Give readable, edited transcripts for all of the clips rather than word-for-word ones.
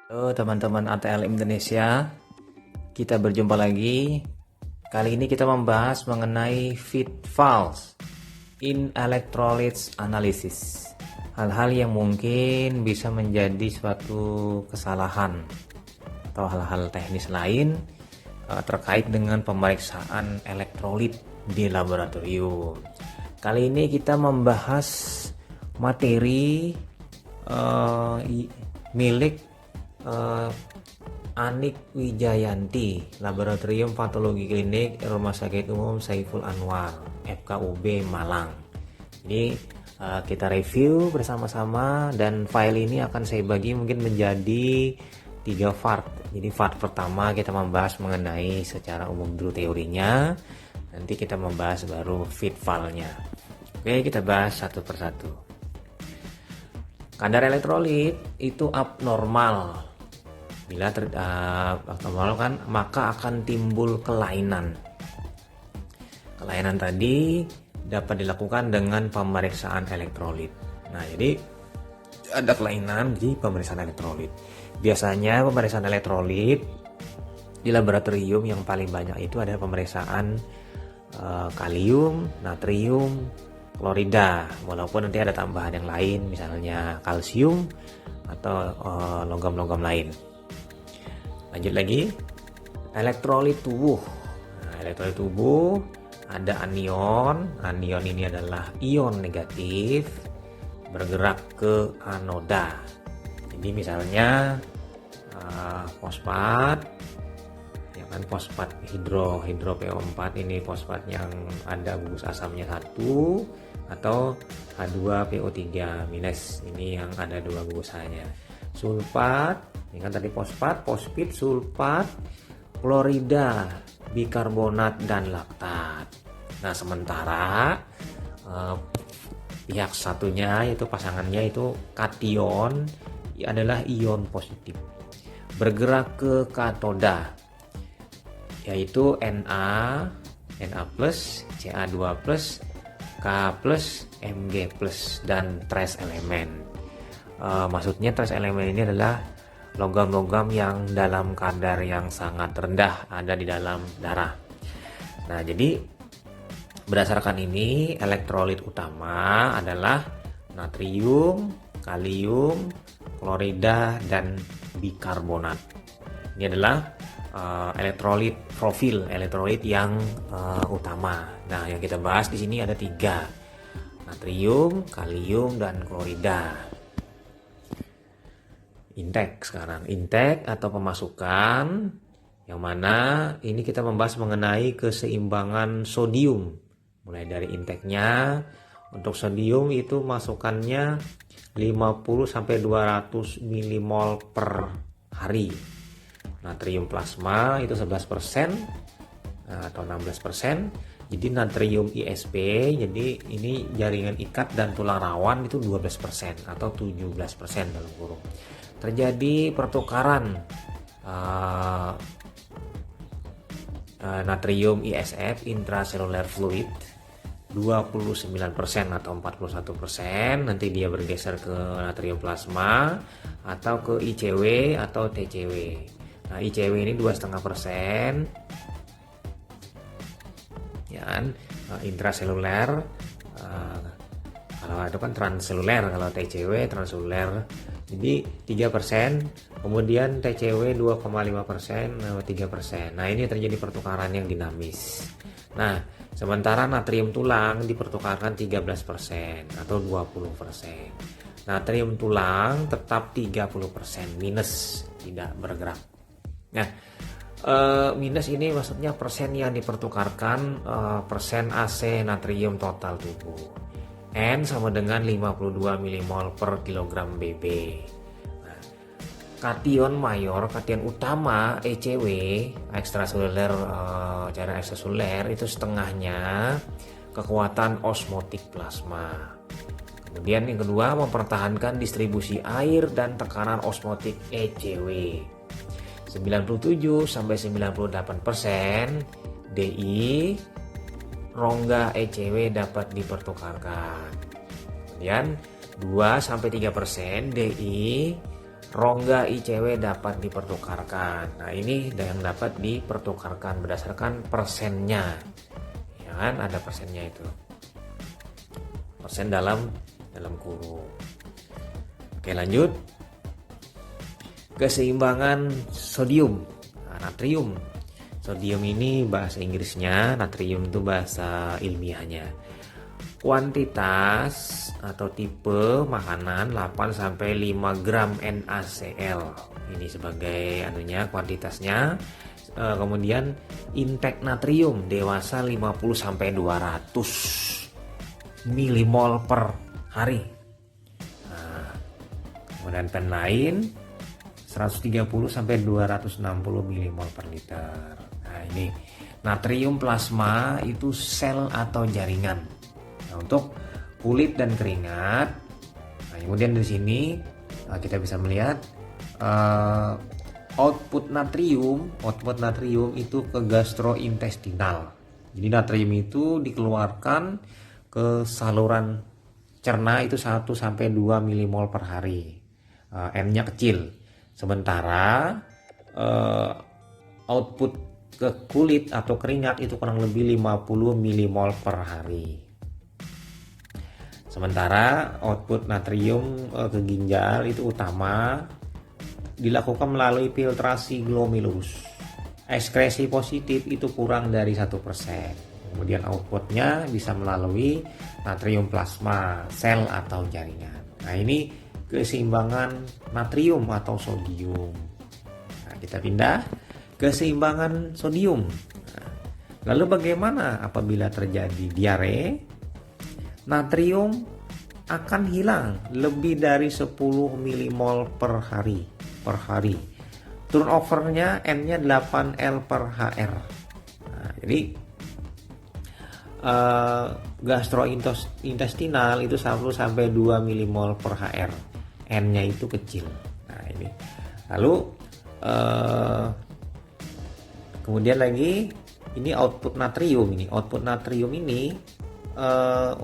Halo teman-teman ATL Indonesia, kita berjumpa lagi. Kali ini kita membahas mengenai pitfalls in electrolytes analysis. Hal-hal yang mungkin bisa menjadi suatu kesalahan atau hal-hal teknis lain terkait dengan pemeriksaan elektrolit di laboratorium. Kali ini kita membahas materi milik Anik Wijayanti, Laboratorium Patologi Klinik Rumah Sakit Umum Saiful Anwar, FKUB Malang. Jadi kita review bersama-sama, dan file ini akan saya bagi mungkin menjadi 3 part. Jadi part pertama kita membahas mengenai secara umum dulu teorinya, nanti kita membahas baru pitfallnya. Oke, kita bahas satu persatu. Kadar elektrolit itu abnormal. Bila abnormal kan, maka akan timbul kelainan. Kelainan tadi dapat dilakukan dengan pemeriksaan elektrolit. Nah, jadi ada kelainan di pemeriksaan elektrolit. Biasanya pemeriksaan elektrolit di laboratorium yang paling banyak itu adalah pemeriksaan kalium, natrium, klorida. Walaupun nanti ada tambahan yang lain, misalnya kalsium atau logam-logam lain. Lanjut lagi, elektrolit tubuh. Nah, elektrolit tubuh ada anion. Anion ini adalah ion negatif bergerak ke anoda. Jadi misalnya fosfat, ya kan, fosfat hidro PO4 ini fosfat yang ada gugus asamnya 1, atau H2PO3 minus ini yang ada 2 gugusannya. Sulfat, ini kan tadi fosfit, sulfat, klorida, bikarbonat, dan laktat. Nah, sementara pihak satunya, yaitu pasangannya itu kation, adalah ion positif bergerak ke katoda, yaitu Na, Na+, Ca2+, K+, Mg+, dan trace elemen. Maksudnya trace elemen ini adalah logam-logam yang dalam kadar yang sangat rendah ada di dalam darah. Nah, jadi berdasarkan ini elektrolit utama adalah natrium, kalium, klorida, dan bikarbonat. Ini adalah elektrolit profil elektrolit yang utama. Nah, yang kita bahas di sini ada 3: natrium, kalium, dan klorida. Intake atau pemasukan, yang mana ini kita membahas mengenai keseimbangan sodium. Mulai dari intake-nya, untuk sodium itu masukannya 50-200 milimol per hari. Natrium plasma itu 11% atau 16%. Jadi natrium ISP, jadi ini jaringan ikat dan tulang rawan, itu 12% atau 17% dalam kurung. Terjadi pertukaran natrium ISF, intracellular fluid, 29% atau 41%. Nanti dia bergeser ke natrium plasma atau ke ICW atau TCW. Nah, ICW ini 2,5%, ya kan, intraseluler. Kalau itu kan transseluler, kalau TCW transseluler. Jadi 3%, kemudian TCW 2,5%, 3%. Nah, ini terjadi pertukaran yang dinamis. Nah, sementara natrium tulang dipertukarkan 13% atau 20%. Natrium tulang tetap 30% minus, tidak bergerak. Nah, minus ini maksudnya persen yang dipertukarkan, persen AC natrium total tubuh. N sama dengan 52 milimol per kilogram BB. Nah, kation mayor, kation utama ECW, ekstraseluler, cairan ekstraseluler, itu setengahnya kekuatan osmotik plasma. Kemudian yang kedua, mempertahankan distribusi air dan tekanan osmotik ECW. 97-98% DI rongga ECW dapat dipertukarkan. Kemudian 2-3% DI rongga ICW dapat dipertukarkan. Nah, ini yang dapat dipertukarkan berdasarkan persennya. Ya kan, ada persennya itu. Persen dalam kurung. Oke, lanjut. Keseimbangan sodium, natrium. Sodium ini bahasa Inggrisnya, natrium itu bahasa ilmiahnya. Kuantitas atau tipe makanan 8-5 gram NaCl. Ini sebagai kuantitasnya. Kemudian intake natrium dewasa 50-200 milimol per hari. Nah, kemudian pen lain 130-260 milimol per liter. Nah, ini natrium plasma itu sel atau jaringan. Nah, untuk kulit dan keringat. Nah, kemudian di sini kita bisa melihat output natrium itu ke gastrointestinal. Jadi natrium itu dikeluarkan ke saluran cerna itu 1-2 milimol per hari. N-nya kecil. Sementara output ke kulit atau keringat itu kurang lebih 50 milimol per hari. Sementara output natrium ke ginjal itu utama dilakukan melalui filtrasi glomerulus. Ekskresi positif itu kurang dari 1%. Kemudian outputnya bisa melalui natrium plasma, sel atau jaringan. Nah, ini keseimbangan natrium atau sodium. Nah, kita pindah keseimbangan sodium. Nah, lalu bagaimana apabila terjadi diare? Natrium akan hilang lebih dari 10 milimol per hari. Turnovernya N-nya 8L per HR. Nah, jadi gastrointestinal itu 1-2 milimol per HR. N-nya itu kecil. Nah, ini. Lalu kemudian lagi ini output natrium ini. Output natrium ini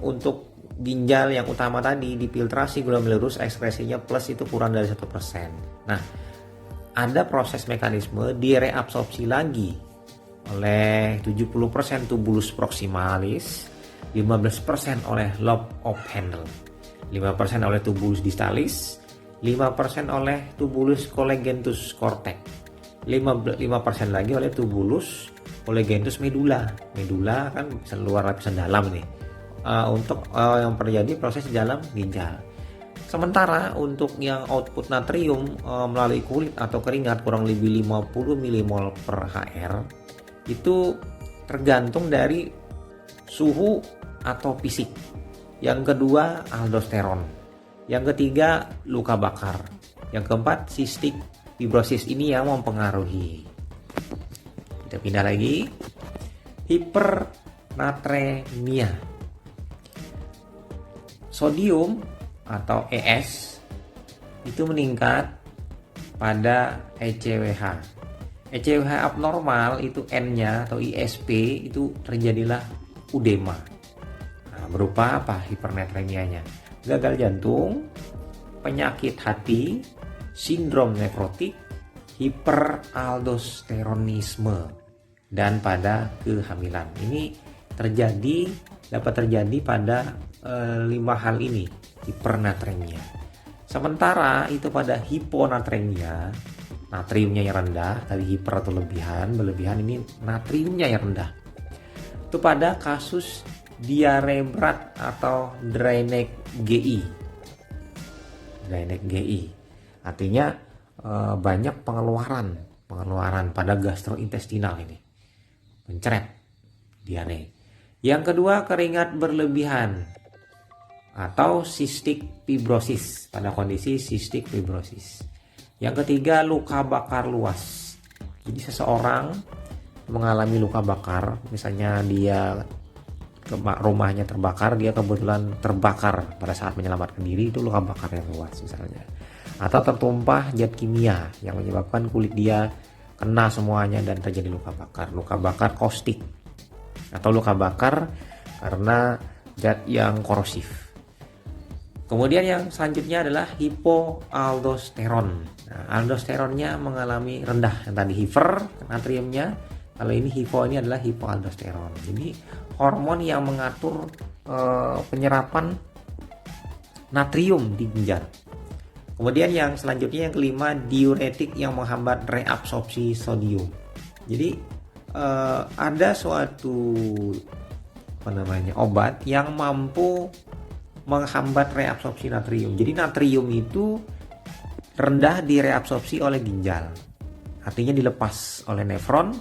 untuk ginjal yang utama tadi difiltrasi glomerulus, ekskresinya plus itu kurang dari 1%. Nah, ada proses mekanisme direabsorpsi lagi oleh 70% tubulus proximalis, 15% oleh lobe of Henle, 5% oleh tubulus distalis, 5% oleh tubulus collegenthus cortex, 5% lagi oleh tubulus collegenthus medulla. Medulla kan luar lapisan dalam nih. Untuk yang terjadi proses di dalam ginjal. Sementara untuk yang output natrium melalui kulit atau keringat kurang lebih 50 milimol per HR itu tergantung dari suhu atau fisik. Yang kedua aldosteron. Yang ketiga luka bakar. Yang keempat cystic fibrosis, ini yang mempengaruhi. Kita pindah lagi. Hipernatremia. Sodium atau ES itu meningkat pada ECWH. ECWH abnormal itu N-nya atau ISP itu terjadilah udema. Nah, berupa apa hipernatremianya? Gagal jantung, penyakit hati, sindrom nefrotik, hiperaldosteronisme, dan pada kehamilan. Ini dapat terjadi pada 5 hal ini, hipernatremia. Sementara itu pada hiponatremia, natriumnya yang rendah, tadi hiper atau berlebihan ini natriumnya yang rendah. Itu pada kasus diare berat atau Drainage GI. Drainage GI artinya banyak pengeluaran pada gastrointestinal ini, mencret, diare. Yang kedua keringat berlebihan atau cystic fibrosis, pada kondisi cystic fibrosis. Yang ketiga luka bakar luas. Jadi seseorang mengalami luka bakar, misalnya dia rumahnya terbakar, dia kebetulan terbakar pada saat menyelamatkan diri, itu luka bakar yang luas misalnya. Atau tertumpah zat kimia yang menyebabkan kulit dia kena semuanya dan terjadi luka bakar kaustik, atau luka bakar karena zat yang korosif. Kemudian yang selanjutnya adalah hipoaldosteron. Nah, aldosteronnya mengalami rendah. Yang tadi hiper natriumnya, kalau ini hipo, ini adalah hipoaldosteron. Jadi hormon yang mengatur penyerapan natrium di ginjal. Kemudian yang selanjutnya yang kelima, diuretik yang menghambat reabsorpsi sodium. Jadi ada suatu obat yang mampu menghambat reabsorpsi natrium. Jadi natrium itu rendah direabsorpsi oleh ginjal, artinya dilepas oleh nefron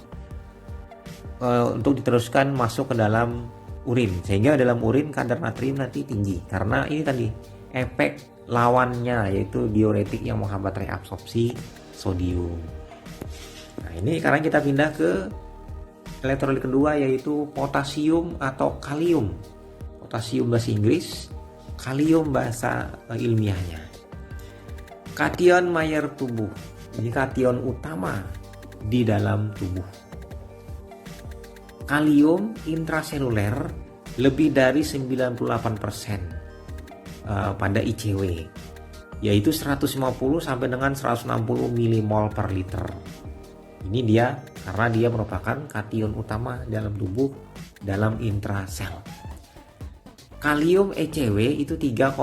untuk diteruskan masuk ke dalam urin, sehingga dalam urin kadar natrium nanti tinggi karena ini tadi efek lawannya, yaitu diuretik yang menghambat reabsorpsi sodium. Nah, ini sekarang kita pindah ke elektrolit kedua, yaitu potasium atau kalium. Potasium bahasa Inggris, kalium bahasa ilmiahnya. Kation Mayer tubuh. Ini kation utama di dalam tubuh. Kalium intraseluler lebih dari 98% pada ICW, yaitu 150 sampai dengan 160 mmol per liter. Ini dia karena dia merupakan kation utama dalam tubuh dalam intrasel. Kalium ECW itu 3,5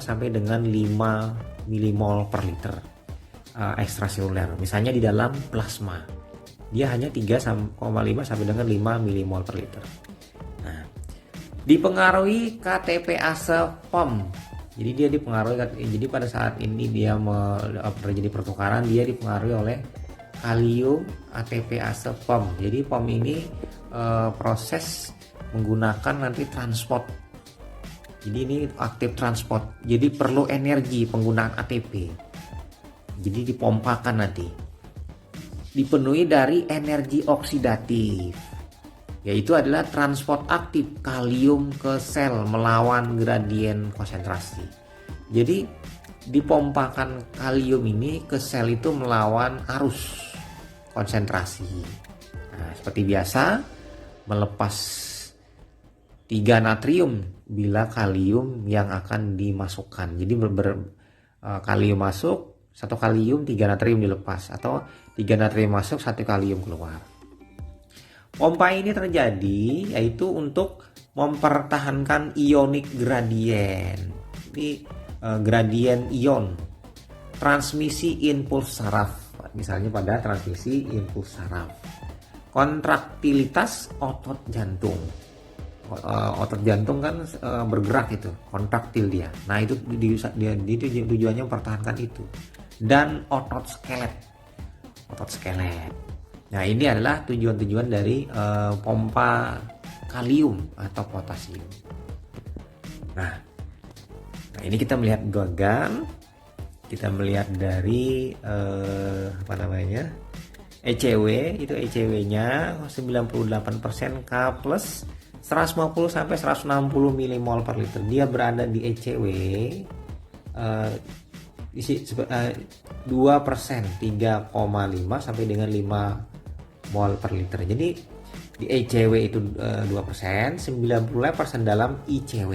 sampai dengan 5 mmol per liter ekstraseluler. Misalnya di dalam plasma, dia hanya 3,5 sampai dengan 5 mmol per liter. Nah, dipengaruhi KTPase POM. Jadi dia dipengaruhi, jadi pada saat ini dia terjadi pertukaran, dia dipengaruhi oleh kalium ATPase POM. Jadi POM ini proses menggunakan nanti transport. Jadi ini aktif transport. Jadi perlu energi penggunaan ATP. Jadi dipompakan nanti. Dipenuhi dari energi oksidatif, yaitu adalah transport aktif kalium ke sel melawan gradien konsentrasi. Jadi dipompakan kalium ini ke sel itu melawan arus konsentrasi. Nah, seperti biasa melepas 3 natrium bila kalium yang akan dimasukkan. Jadi kalium masuk, 1 kalium 3 natrium dilepas, atau 3 natrium masuk 1 kalium keluar. Pompa ini terjadi yaitu untuk mempertahankan ionic gradient. Ini gradien ion, transmisi impuls saraf, misalnya pada transmisi impuls saraf. Kontraktilitas otot jantung. Otot jantung kan bergerak, itu kontraktil dia. Nah, itu tujuannya mempertahankan itu. Dan otot skelet. Nah, ini adalah tujuan-tujuan dari pompa kalium atau potasium. Nah, ini kita melihat gagan, kita melihat dari ECW, itu ECW-nya 98% K plus 150 sampai 160 mmol per liter. Dia berada di ECW 2%, 3,5 sampai dengan 5 mol per liter. Jadi di ECW itu 2%, 90% dalam ICW.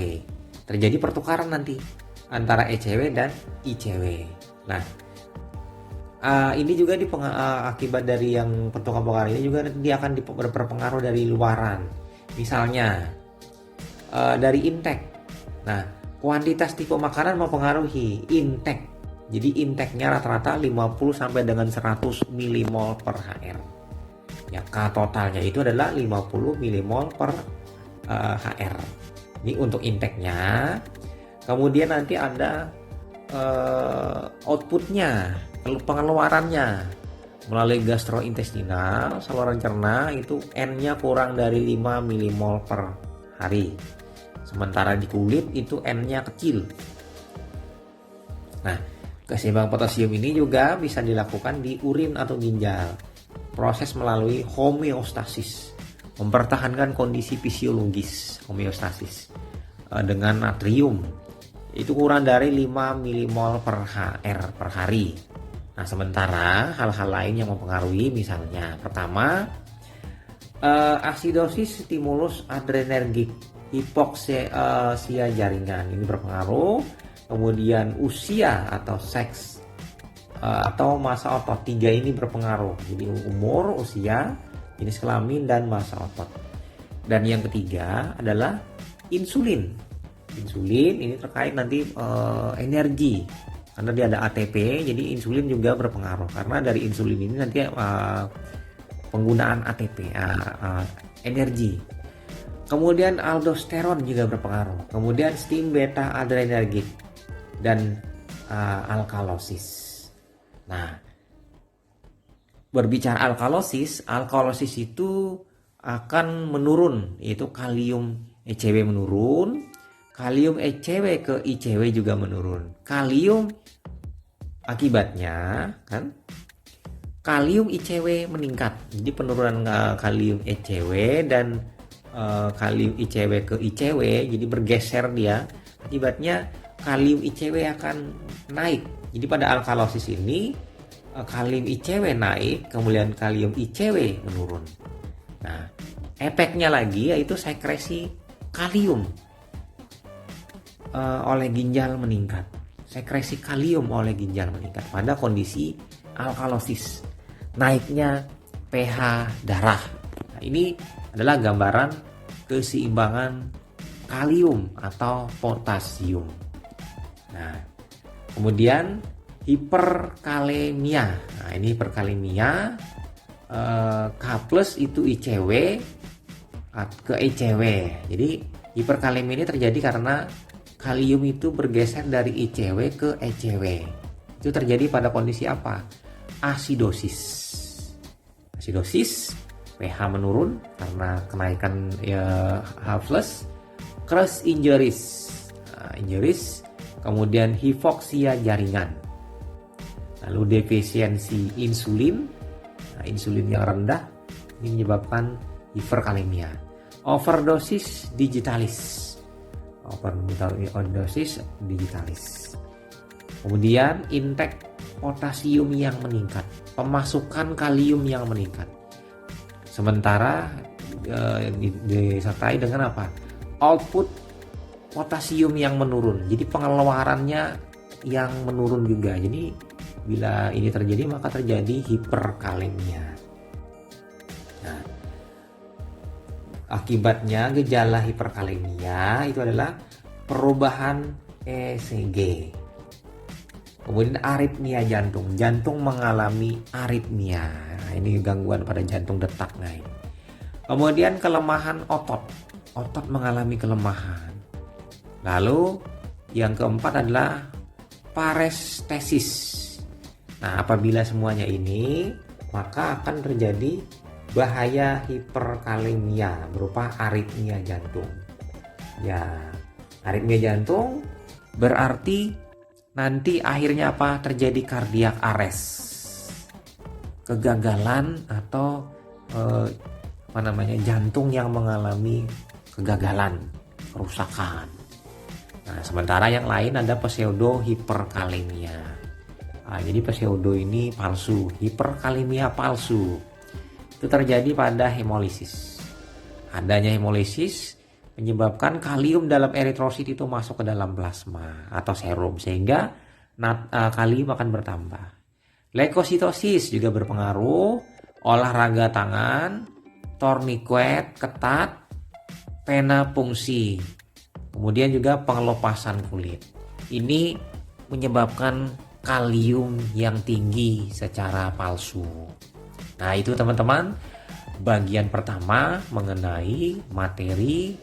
Terjadi pertukaran nanti antara ECW dan ICW. Nah, ini juga akibat dari yang pertukaran ini juga dia akan berpengaruh dari luaran. Misalnya dari intake. Nah, kuantitas tipe makanan mempengaruhi intake. Jadi intake-nya rata-rata 50 sampai dengan 100 mmol per hr. Ya, K totalnya itu adalah 50 mmol per hr. Ini untuk intake-nya. Kemudian nanti ada output-nya, pengeluarannya melalui gastrointestinal, saluran cerna, itu N-nya kurang dari 5 mmol per hari. Sementara di kulit itu N-nya kecil. Nah, keseimbangan potasium ini juga bisa dilakukan di urin atau ginjal. Proses melalui homeostasis, mempertahankan kondisi fisiologis homeostasis dengan natrium. Itu kurang dari 5 mmol per hr per hari. Nah, sementara hal-hal lain yang mempengaruhi, misalnya pertama, asidosis stimulus adrenergik hipoksia jaringan ini berpengaruh. kemudian usia atau seks, atau masa otot. 3 ini berpengaruh. Jadi umur, usia, jenis kelamin, dan masa otot. Dan yang ketiga adalah insulin. Insulin ini terkait nanti energi, karena dia ada ATP, jadi insulin juga berpengaruh. Karena dari insulin ini nanti penggunaan ATP, energi. Kemudian aldosteron juga berpengaruh. Kemudian stim beta adrenergik dan alkalosis. Nah, berbicara alkalosis itu akan menurun, yaitu kalium ECW menurun, kalium ECW ke ICW juga menurun. Kalium akibatnya kan kalium ICW meningkat. Jadi penurunan kalium ECW dan kalium ICW ke ICW, jadi bergeser dia. Akibatnya kalium ICW akan naik. Jadi pada alkalosis ini kalium ICW naik, kemudian kalium ICW menurun. Nah, efeknya lagi yaitu sekresi kalium oleh ginjal meningkat. Sekresi kalium oleh ginjal meningkat pada kondisi alkalosis, naiknya pH darah. Nah, ini adalah gambaran keseimbangan kalium atau potasium. Nah, kemudian hiperkalemia. Nah, ini hiperkalemia, K+ itu ICW ke ICW. Jadi hiperkalemia ini terjadi karena kalium itu bergeser dari ICW ke ECW. Itu terjadi pada kondisi apa? Asidosis. Asidosis, pH menurun karena kenaikan H+, cross injuries. Injuries, kemudian hipoksia jaringan. Lalu defisiensi insulin. Insulin yang rendah ini menyebabkan hiperkalemia. Overdosis digitalis. Overdosis digitalis. Kemudian intake potasium yang meningkat, pemasukan kalium yang meningkat. Sementara disertai dengan apa? Output potasium yang menurun. Jadi pengeluarannya yang menurun juga. Jadi bila ini terjadi maka terjadi hiperkalemia. Nah, akibatnya gejala hiperkalemia itu adalah perubahan ECG. Kemudian aritmia jantung. Jantung mengalami aritmia. Nah, ini gangguan pada jantung detak. Nah, ini. Kemudian kelemahan otot. Otot mengalami kelemahan. Lalu yang keempat adalah parestesis. Nah, apabila semuanya ini, maka akan terjadi bahaya hiperkalemia berupa aritmia jantung. Ya, aritmia jantung berarti nanti akhirnya apa? Terjadi cardiac arrest. Kegagalan atau jantung yang mengalami kegagalan, kerusakan. Nah, sementara yang lain ada pseudo hiperkalemia. Nah, jadi pseudo ini palsu, hiperkalemia palsu. Itu terjadi pada hemolisis. Adanya hemolisis menyebabkan kalium dalam eritrosit itu masuk ke dalam plasma atau serum sehingga kalium akan bertambah. Leukositosis juga berpengaruh, olahraga tangan, tourniquet ketat, pena fungsi. Kemudian juga pengelopasan kulit. Ini menyebabkan kalium yang tinggi secara palsu. Nah, itu teman-teman bagian pertama mengenai materi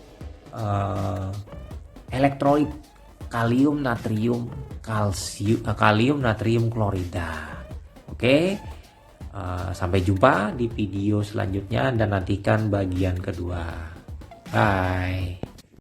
elektrolit kalium natrium klorida. Oke, sampai jumpa di video selanjutnya dan nantikan bagian kedua. Bye.